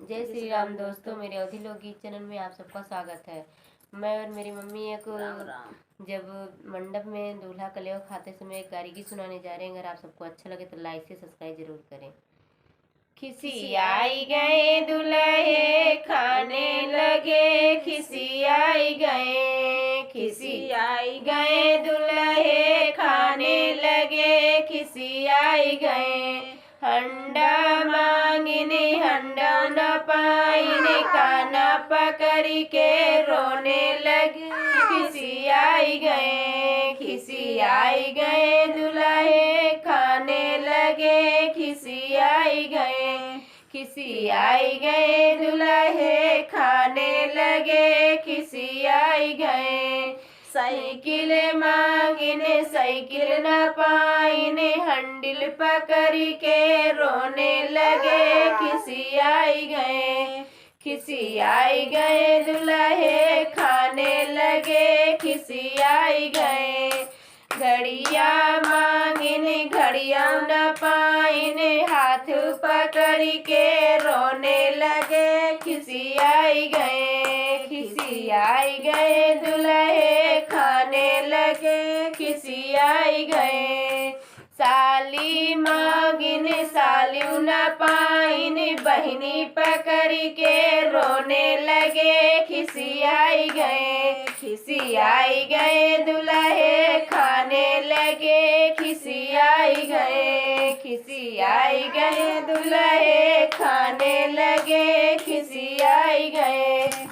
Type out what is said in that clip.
जय श्री राम दोस्तों, मेरे अवधि लोकगीत चैनल में आप सबका स्वागत है। मैं और मेरी मम्मी जब मंडप में दूल्हा कलेवा खाते समय एक गारिगी सुनाने जा रहे हैं। अगर आप सबको अच्छा लगे तो लाइक से सब्सक्राइब जरूर करें। खिसी आई गए दुल्हे खाने लगे, खिसी आई गए, खिसी आई गए दुल्हे खाने लगे, खिसी आई गए। हंडा मांगने हंडा न पाइने, काना पकड़ के रोने लगे, खिसी आई गए, खिसी आई गए दुल्हे खाने लगे, खिसी आई गए, खिसी आई गए दुल्हे खाने लगे, खिसी आई गए। साइकिल मांगने साइकिल न पाइने, हंडिल पकड़ के रोने लगे, खिसी आई गए, खिसी आई गए दुल्हे खाने लगे, खिसी आई गए। घड़िया मांगने घड़िया न पाइने, हाथ पकड़ के रोने लगे, खिसी आई गए, खिसी आई गए दुल्हे खाने लगे, खिसी आई गए। साली मांगने साली न पाइने, बहिनी पकड़ के रोने लगे, खिसी आई गए, खिसी आई गए दुल्हे खाने लगे, खिसी आई गए, खिसी आई गए दुल्हे खाने लगे, खिसी आई गए।